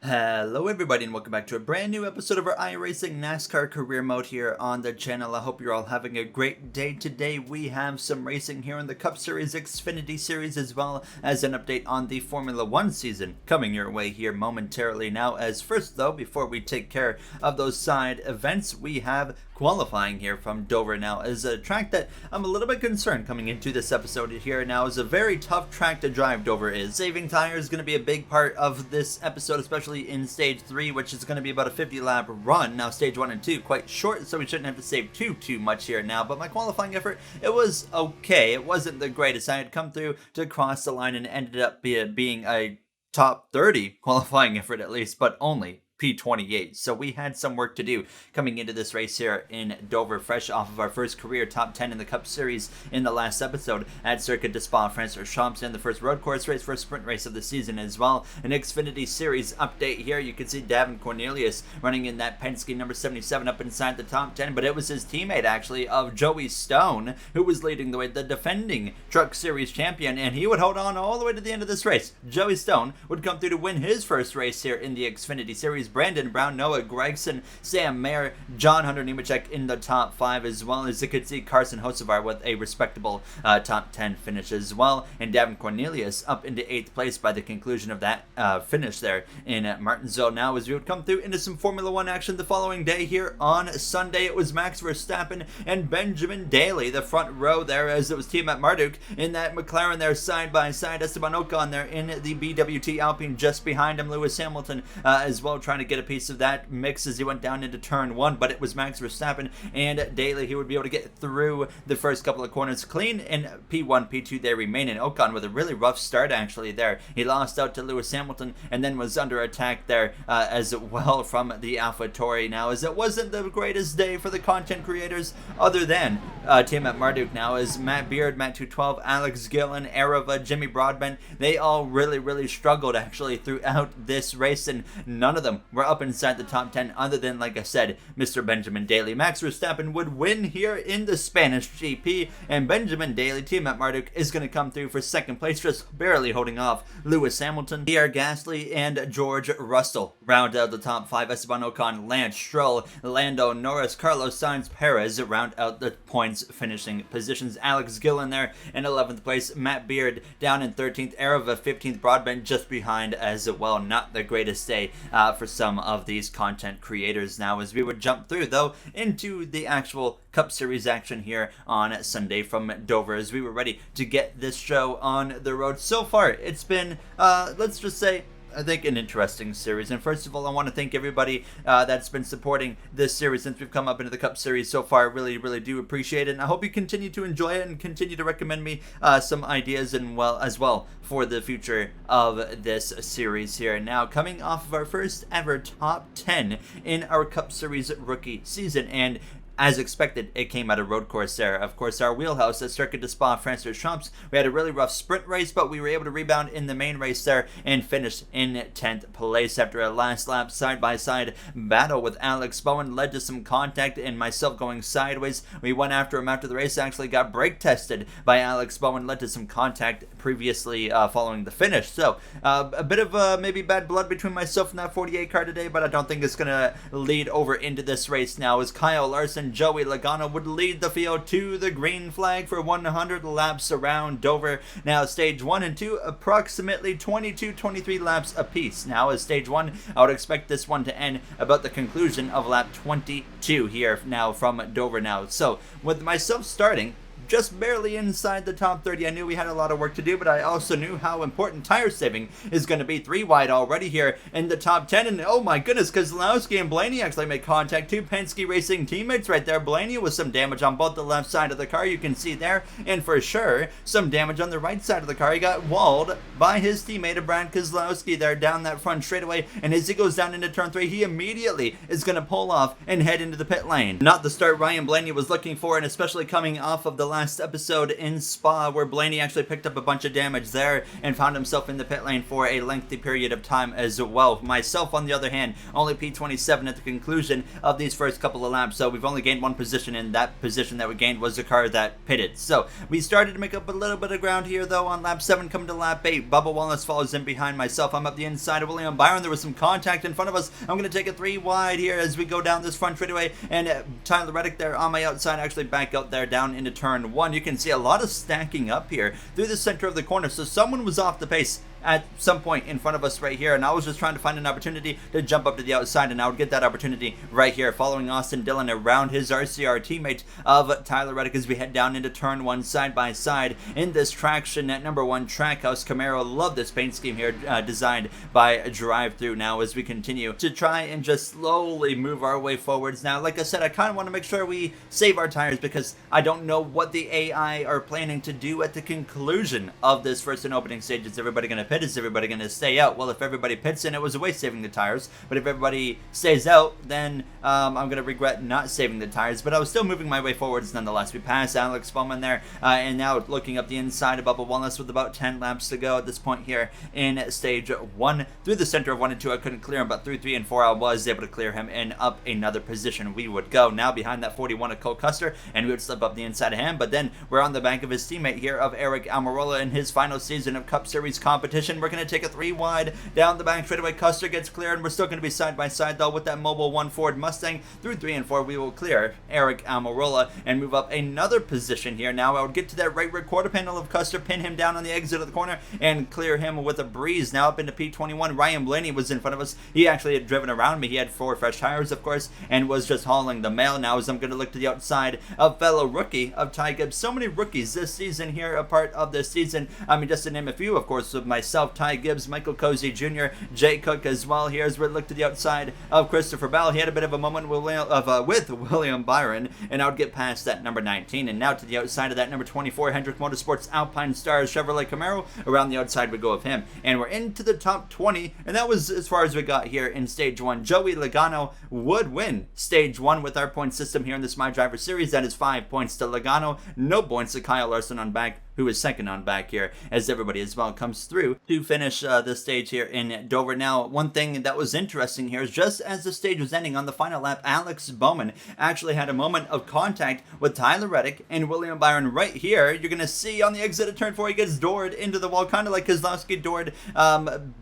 Hello everybody and welcome back to a brand new episode of our iRacing NASCAR career mode here on the channel. I hope you're all having a great day. Today we have some racing here in the Cup Series, Xfinity Series, as well as an update on the Formula 1 season coming your way here momentarily. Now, as first though, before we take care of those side events, we have qualifying here from Dover. Now, is a track that I'm a little bit concerned coming into this episode here. Now, is a very tough track to drive. Dover is. Saving tires is going to be a big part of this episode, especially in stage 3, which is going to be about a 50 lap run. Now, stage 1 and 2 quite short, so we shouldn't have to save too much here now. But my qualifying effort, it was okay. It wasn't the greatest. I had come through to cross the line and ended up being a top 30 qualifying effort at least, but only P28. So we had some work to do coming into this race here in Dover, fresh off of our first career top 10 in the Cup Series in the last episode at Circuit de Spa-Francorchamps, and the first road course race, first sprint race of the season as well. An Xfinity Series update here. You can see Davin Cornelius running in that Penske number 77 up inside the top 10, but it was his teammate actually of Joey Stone who was leading the way, the defending Truck Series champion, and he would hold on all the way to the end of this race. Joey Stone would come through to win his first race here in the Xfinity Series. Brandon Brown, Noah Gregson, Sam Mayer, John Hunter Nemechek in the top 5, as well as you could see Carson Hocevar with a respectable top 10 finish as well, and Davin Cornelius up into 8th place by the conclusion of that finish there in Martinsville. Now, as we would come through into some Formula 1 action the following day here on Sunday, it was Max Verstappen and Benjamin Daly, the front row there, as it was Team at Marduk in that McLaren there side by side. Esteban Ocon there in the BWT Alpine just behind him. Lewis Hamilton as well, trying to get a piece of that mix as he went down into turn 1, but it was Max Verstappen and Daly who would be able to get through the first couple of corners clean. In P1, P2 they remain, and Ocon with a really rough start actually there. He lost out to Lewis Hamilton and then was under attack there as well from the AlphaTauri. Now, as it wasn't the greatest day for the content creators other than Team at Marduk. Now, as Matt Beard, Matt 212, Alex Gillen, Arava, Jimmy Broadbent, they all really struggled actually throughout this race, and none of them were up inside the top 10 other than, like I said, Mr. Benjamin Daly. Max Verstappen would win here in the Spanish GP, and Benjamin Daly, Team at Marduk, is going to come through for second place, just barely holding off Lewis Hamilton. Pierre Gasly and George Russell round out the top 5. Esteban Ocon, Lance Stroll, Lando Norris, Carlos Sainz, Perez round out the points finishing positions. Alex Gillen there in 11th place, Matt Beard down in 13th, Arava 15th, Broadbent just behind as well. Not the greatest day for some of these content creators. Now, as we would jump through though into the actual Cup Series action here on Sunday from Dover, as we were ready to get this show on the road. So far it's been let's just say, I think, an interesting series. And first of all, I want to thank everybody that's been supporting this series since we've come up into the Cup Series so far. I really do appreciate it, and I hope you continue to enjoy it and continue to recommend me some ideas and as well for the future of this series here. Now, coming off of our first ever top 10 in our Cup Series rookie season, and as expected, it came out of road course there. Of course, our wheelhouse at Circuit de Spa-Francorchamps. We had a really rough sprint race, but we were able to rebound in the main race there and finish in 10th place after a last lap side-by-side battle with Alex Bowen. Led to some contact and myself going sideways. We went after him after the race, actually got brake tested by Alex Bowen. Led to some contact previously following the finish. So, a bit of maybe bad blood between myself and that 48 car today, but I don't think it's going to lead over into this race now, as Kyle Larson, Joey Logano would lead the field to the green flag for 100 laps around Dover. Now, stage 1 and 2, approximately 22-23 laps apiece. Now, as stage 1, I would expect this one to end about the conclusion of lap 22 here now from Dover now. So, with myself starting just barely inside the top 30. I knew we had a lot of work to do, but I also knew how important tire saving is going to be. 3 wide already here in the top 10, and oh my goodness, Keselowski and Blaney actually made contact. 2 Penske Racing teammates right there. Blaney with some damage on both the left side of the car, you can see there, and for sure some damage on the right side of the car. He got walled by his teammate Brad Keselowski there down that front straightaway, and as he goes down into turn 3, he immediately is going to pull off and head into the pit lane. Not the start Ryan Blaney was looking for, and especially coming off of the last episode in Spa, where Blaney actually picked up a bunch of damage there and found himself in the pit lane for a lengthy period of time as well. Myself, on the other hand, only P27 at the conclusion of these first couple of laps, so we've only gained one position, and that position that we gained was the car that pitted. So we started to make up a little bit of ground here, though, on lap 7 coming to lap 8. Bubba Wallace follows in behind myself. I'm up the inside of William Byron. There was some contact in front of us. I'm going to take it 3 wide here as we go down this front straightaway, and Tyler Reddick there on my outside actually back out there down into turn 1. You can see a lot of stacking up here through the center of the corner, so someone was off the pace at some point in front of us right here, and I was just trying to find an opportunity to jump up to the outside, and I would get that opportunity right here, following Austin Dillon around his RCR teammate of Tyler Reddick as we head down into turn 1 side by side in this traction at number 1 Trackhouse Camaro. Love this paint scheme here, designed by Drive Through. Now as we continue to try and just slowly move our way forwards. Now, like I said, I kind of want to make sure we save our tires because I don't know what the AI are planning to do at the conclusion of this first and opening stage. Is everybody going to pit? Is everybody going to stay out? Well, if everybody pits in, it was a waste saving the tires, but if everybody stays out, then I'm going to regret not saving the tires. But I was still moving my way forwards nonetheless. We passed Alex Bowman there, and now looking up the inside of Bubba Wallace with about 10 laps to go at this point here in stage 1. Through the center of 1 and 2, I couldn't clear him, but through 3 and 4, I was able to clear him, and up another position we would go. Now behind that 41 of Cole Custer, and we would slip up the inside of him, but then we're on the back of his teammate here of Eric Almirola in his final season of Cup Series competition. We're going to take a 3 wide down the back straightaway. Custer gets cleared, and we're still going to be side by side though with that Mobile 1 Ford Mustang. Through 3 and 4, we will clear Eric Almirola and move up another position here. Now I would get to that right rear quarter panel of Custer, pin him down on the exit of the corner, and clear him with a breeze. Now up into P21, Ryan Blaney was in front of us. He actually had driven around me. He had 4 fresh tires, of course, and was just hauling the mail. Now as I'm going to look to the outside of fellow rookie of Ty Gibbs. So many rookies this season here, a part of this season. I mean, just to name a few, of course, with myself, Ty Gibbs, Michael Cozy Jr., Jay Cook as well. Here as we look to the outside of Christopher Bell. He had a bit of a moment with William Byron, and I would get past that number 19. And now to the outside of that number 24, Hendrick Motorsports Alpine Stars Chevrolet Camaro. Around the outside we go of him. And we're into the top 20, and that was as far as we got here in stage 1. Joey Logano would win stage 1 with our point system here in this My Driver Series. That is 5 points to Logano, no points to Kyle Larson on back, who is second on back here as everybody as well comes through to finish this stage here in Dover. Now, one thing that was interesting here is just as the stage was ending on the final lap, Alex Bowman actually had a moment of contact with Tyler Reddick and William Byron right here. You're going to see on the exit of turn 4, he gets doored into the wall, kind of like Kozlowski doored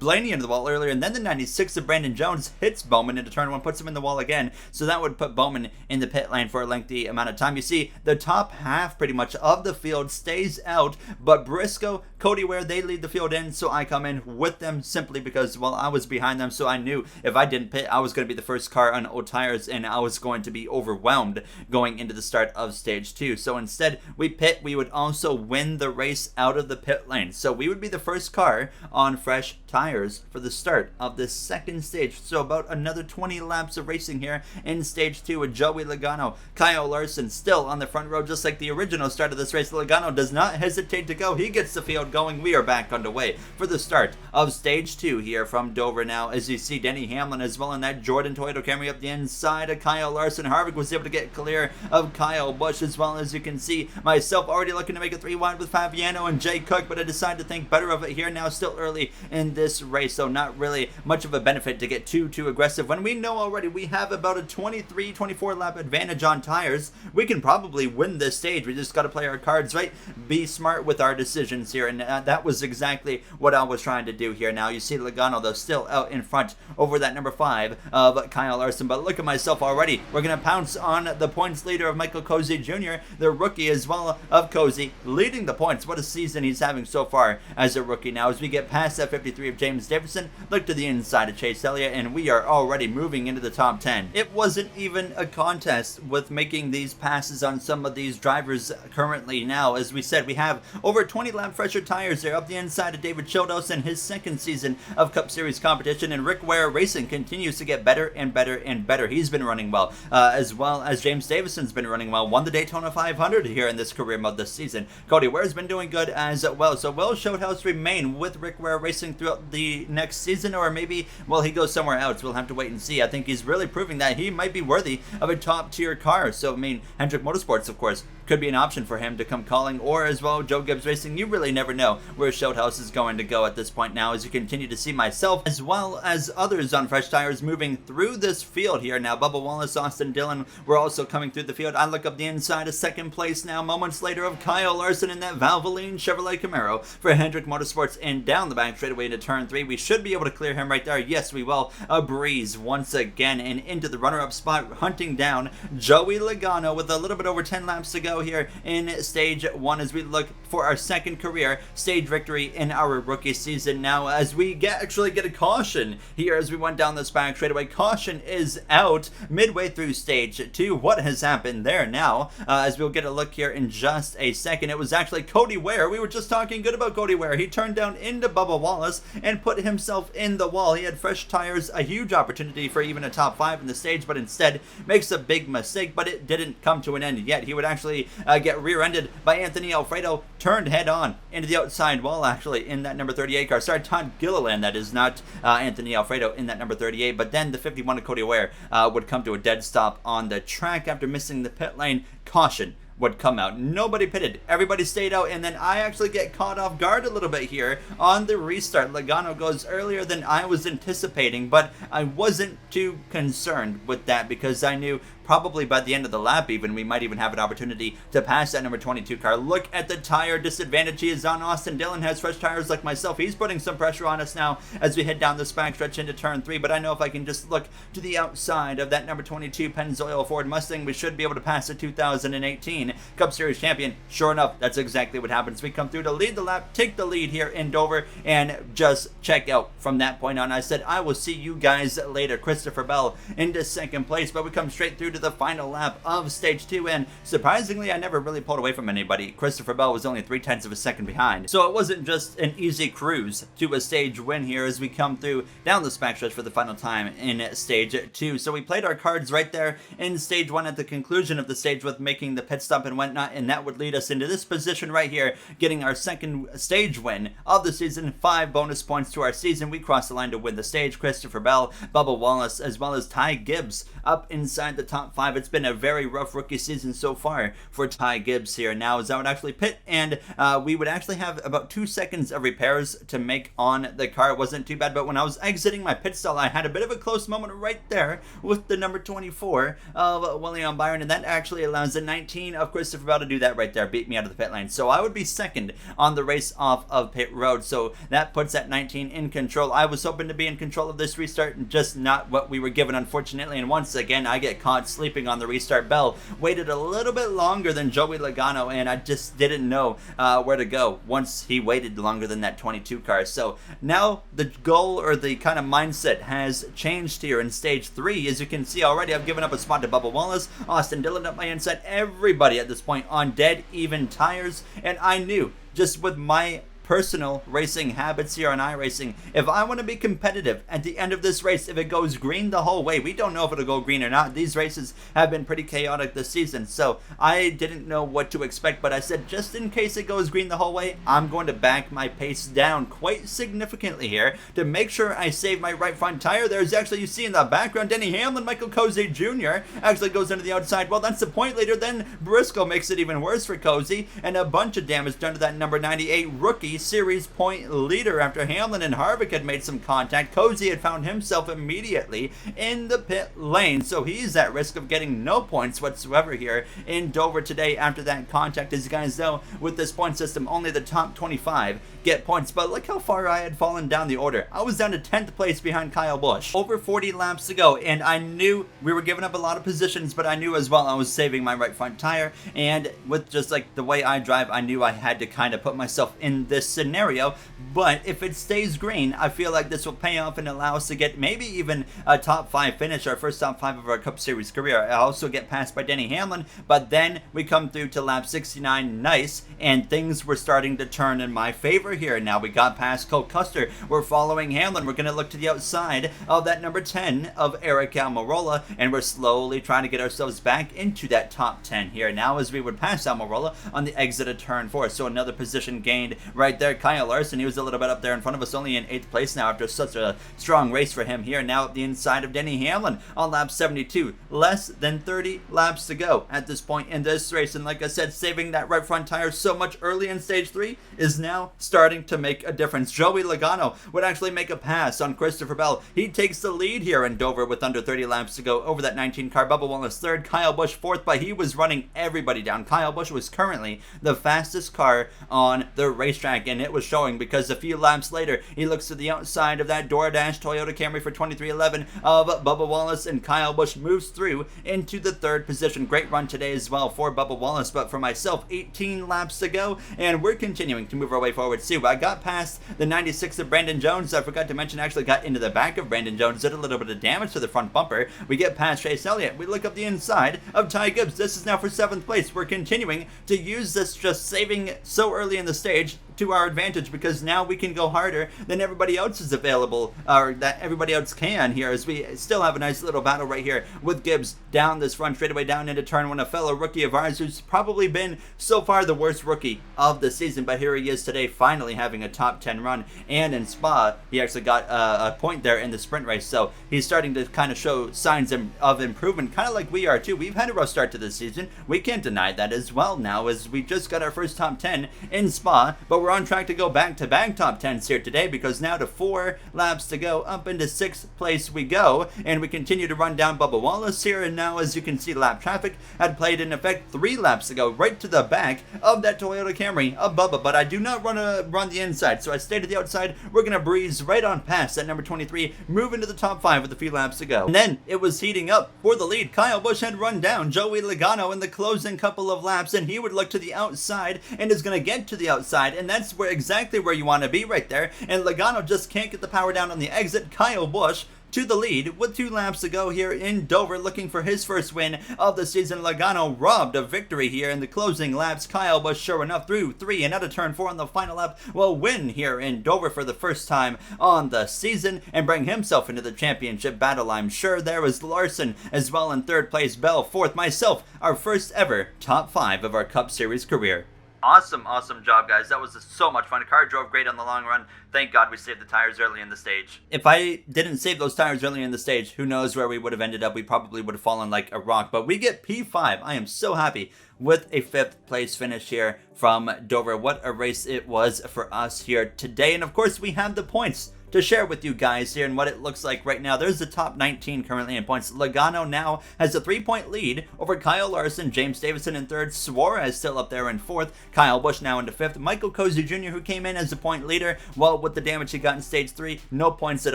Blaney into the wall earlier, and then the 96 of Brandon Jones hits Bowman into turn 1, puts him in the wall again, so that would put Bowman in the pit lane for a lengthy amount of time. You see, the top half pretty much of the field stays out, but Briscoe, Cody Ware, they lead the field in, so I come in with them simply because, well, I was behind them, so I knew if I didn't pit, I was going to be the first car on old tires, and I was going to be overwhelmed going into the start of stage 2. So instead, we pit. We would also win the race out of the pit lane, so we would be the first car on fresh tires for the start of this second stage. So about another 20 laps of racing here in stage 2 with Joey Logano, Kyle Larson still on the front row, just like the original start of this race. Logano does not hesitate to go. He gets the field going. We are back underway for the start of stage 2 here from Dover. Now, as you see, Denny Hamlin as well in that Jordan Toyota Camry up the inside of Kyle Larson. Harvick was able to get clear of Kyle Busch as well. As you can see, myself already looking to make a 3 wide with Fabiano and Jay Cook, but I decided to think better of it here. Now, still early in this race, so not really much of a benefit to get too aggressive when we know already we have about a 23-24 lap advantage on tires. We can probably win this stage. We just got to play our cards right, be smart with our decisions here, and that was exactly what I was trying to do here. Now you see Logano though still out in front over that number 5 of Kyle Larson, but look at myself already. We're gonna pounce on the points leader of Michael Cozy Jr., the rookie as well of Cozy, leading the points. What a season he's having so far as a rookie. Now as we get past that 53 of James Davison, look to the inside of Chase Elliott, and we are already moving into the top 10. It wasn't even a contest with making these passes on some of these drivers currently. Now, as we said, we have over 20 lap fresher tires there up the inside of David Childos in his second season of Cup Series competition, and Rick Ware Racing continues to get better and better and better. He's been running well, as well as James Davison's been running well. Won the Daytona 500 here in this career mode this season. Cody Ware's been doing good as well. So Will Showhouse remain with Rick Ware Racing throughout the next season, or maybe, well, he goes somewhere else. We'll have to wait and see. I think he's really proving that he might be worthy of a top tier car. So, I mean, Hendrick Motorsports, of course, could be an option for him to come calling, or as well Joe Gibbs Racing. You really never know where Showhouse is going to go at this point now, as you continue to see myself as well as others on fresh tires moving through this field here. Now Bubba Wallace, Austin Dillon were also coming through the field. I look up the inside of second place now, moments later, of Kyle Larson in that Valvoline Chevrolet Camaro for Hendrick Motorsports, and down the back straightaway into turn 3. We should be able to clear him right there. Yes, we will. A breeze once again, and into the runner-up spot, hunting down Joey Logano with a little bit over 10 laps to go here in stage 1 as we look for our second career stage victory in our rookie season. Now, as we actually get a caution here as we went down this back straightaway. Caution is out midway through stage 2. What has happened there now? As we'll get a look here in just a second. It was actually Cody Ware. We were just talking good about Cody Ware. He turned down into Bubba Wallace and put himself in the wall. He had fresh tires, a huge opportunity for even a top 5 in the stage, but instead makes a big mistake, but it didn't come to an end yet. He would actually get rear-ended by Anthony Alfredo, turned head-on into the outside wall, actually, in that number 38 car. Sorry, Todd Gilliland, that is, not Anthony Alfredo in that number 38, but then the 51 of Cody Ware would come to a dead stop on the track after missing the pit lane. Caution would come out. Nobody pitted. Everybody stayed out, and then I actually get caught off guard a little bit here on the restart. Logano goes earlier than I was anticipating, but I wasn't too concerned with that because I knew probably by the end of the lap even, we might even have an opportunity to pass that number 22 car. Look at the tire disadvantage he is on. Austin Dillon has fresh tires like myself. He's putting some pressure on us now as we head down this back stretch into turn 3, but I know if I can just look to the outside of that number 22 Pennzoil Ford Mustang, we should be able to pass the 2018 Cup Series champion. Sure enough, that's exactly what happens. We come through to lead the lap, take the lead here in Dover, and just check out from that point on. I said, I will see you guys later. Christopher Bell into second place, but we come straight through to the final lap of stage 2, and surprisingly, I never really pulled away from anybody. Christopher Bell was only 0.3 of a second behind, so it wasn't just an easy cruise to a stage win here as we come through down this backstretch for the final time in stage 2. So we played our cards right there in stage 1 at the conclusion of the stage with making the pit stop and whatnot, and that would lead us into this position right here, getting our second stage win of the season. 5 bonus points to our season. We crossed the line to win the stage. Christopher Bell, Bubba Wallace, as well as Ty Gibbs up inside the top 5. It's been a very rough rookie season so far for Ty Gibbs here. Now, as I would actually pit, and we would actually have about 2 seconds of repairs to make on the car. It wasn't too bad, but when I was exiting my pit stall, I had a bit of a close moment right there with the number 24 of William Byron, and that actually allows the 19 of Christopher Bell to do that right there, beat me out of the pit lane. So I would be second on the race off of pit road, so that puts that 19 in control. I was hoping to be in control of this restart, just not what we were given, unfortunately, and once again, I get caught sleeping on the restart. Bell waited a little bit longer than Joey Logano, and I just didn't know where to go once he waited longer than that 22 car. So now the goal, or the kind of mindset, has changed here in stage 3. As you can see already, I've given up a spot to Bubba Wallace, Austin Dillon up my inside, everybody at this point on dead even tires, and I knew just with my personal racing habits here on iRacing, if I want to be competitive at the end of this race, if it goes green the whole way, we don't know if it'll go green or not. These races have been pretty chaotic this season, so I didn't know what to expect, but I said just in case it goes green the whole way, I'm going to back my pace down quite significantly here to make sure I save my right front tire. There's actually, you see in the background, Denny Hamlin, Michael Cozy Jr. actually goes into the outside. Well, that's the point leader. Then Briscoe makes it even worse for Cozy, and a bunch of damage done to that number 98 rookie series point leader after Hamlin and Harvick had made some contact. Cozy had found himself immediately in the pit lane, so he's at risk of getting no points whatsoever here in Dover today after that contact. As you guys know, with this point system, only the top 25 get points, but look how far I had fallen down the order. I was down to 10th place behind Kyle Busch. Over 40 laps to go, and I knew we were giving up a lot of positions, but I knew as well I was saving my right front tire, and with just like the way I drive, I knew I had to kind of put myself in this scenario. But if it stays green, I feel like this will pay off and allow us to get maybe even a top 5 finish, our first top 5 of our Cup Series career. I also get passed by Denny Hamlin, but then we come through to lap 69, nice, and things were starting to turn in my favor here. Now we got past Cole Custer, we're following Hamlin, we're going to look to the outside of that number 10 of Eric Almirola, and we're slowly trying to get ourselves back into that top 10 here now as we would pass Almirola on the exit of turn 4. So another position gained right right there. Kyle Larson, he was a little bit up there in front of us, only in 8th place now after such a strong race for him here. Now at the inside of Denny Hamlin on lap 72. Less than 30 laps to go at this point in this race. And like I said, saving that right front tire so much early in stage 3 is now starting to make a difference. Joey Logano would actually make a pass on Christopher Bell. He takes the lead here in Dover with under 30 laps to go over that 19 car. Bubba Wallace third, Kyle Busch fourth, but he was running everybody down. Kyle Busch was currently the fastest car on the racetrack, and it was showing because a few laps later, he looks to the outside of that DoorDash Toyota Camry for 2311 of Bubba Wallace, and Kyle Busch moves through into the 3rd position. Great run today as well for Bubba Wallace, but for myself, 18 laps to go, and we're continuing to move our way forward too. I got past the 96 of Brandon Jones. I forgot to mention, actually got into the back of Brandon Jones, did a little bit of damage to the front bumper. We get past Chase Elliott. We look up the inside of Ty Gibbs. This is now for 7th place. We're continuing to use this just saving so early in the stage to our advantage, because now we can go harder than everybody else is available, or that everybody else can here, as we still have a nice little battle right here with Gibbs down this front straightaway down into turn 1, a fellow rookie of ours who's probably been so far the worst rookie of the season, but here he is today finally having a top 10 run. And in Spa, he actually got a point there in the sprint race, so he's starting to kind of show signs of improvement, kind of like we are too. We've had a rough start to this season, we can't deny that as well now, as we just got our first top 10 in Spa, but we're on track to go back-to-back top 10s here today, because now to 4 laps to go, up into 6th place we go, and we continue to run down Bubba Wallace here. And now, as you can see, lap traffic had played in effect 3 laps to go, right to the back of that Toyota Camry of Bubba, but I do not run the inside, so I stay to the outside. We're gonna breeze right on past that number 23, move into the top 5 with a few laps to go. And then it was heating up for the lead. Kyle Busch had run down Joey Logano in the closing couple of laps, and he would look to the outside and is gonna get to the outside, and that's exactly where you want to be right there. And Logano just can't get the power down on the exit. Kyle Busch to the lead with 2 laps to go here in Dover, looking for his first win of the season. Logano robbed of victory here in the closing laps. Kyle Busch, sure enough, through 3 and out of turn 4 on the final lap, will win here in Dover for the first time on the season and bring himself into the championship battle, I'm sure. There was Larson as well in 3rd place, Bell 4th, myself, our first ever top 5 of our Cup Series career. Awesome job, guys. That was so much fun. The car drove great on the long run. Thank God we saved the tires early in the stage. If I didn't save those tires early in the stage, who knows where we would have ended up. We probably would have fallen like a rock, but we get P5. I am so happy with a 5th place finish here from Dover. What a race it was for us here today. And of course, we have the points to share with you guys here and what it looks like right now. There's the top 19 currently in points. Logano now has a 3-point lead over Kyle Larson, James Davison in 3rd, Suarez still up there in 4th, Kyle Busch now into 5th, Michael Cozy Jr., who came in as a point leader, well, with the damage he got in stage 3, no points at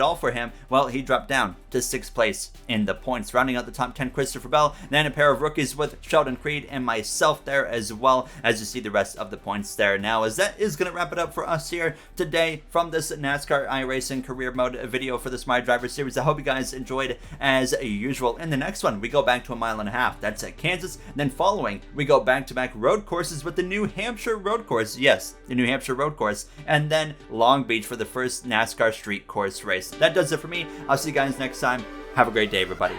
all for him. Well, he dropped down to 6th place in the points. Rounding out the top 10, Christopher Bell, then a pair of rookies with Sheldon Creed and myself there as well, as you see the rest of the points there now, as that is going to wrap it up for us here today from this NASCAR iRacing career mode video for this My Driver series. I hope you guys enjoyed as usual. In the next one, we go back to 1.5 miles. That's at Kansas. Then following, we go back-to-back road courses with the New Hampshire road course. Yes, the New Hampshire road course. And then Long Beach for the first NASCAR street course race. That does it for me. I'll see you guys next time. Have a great day, everybody.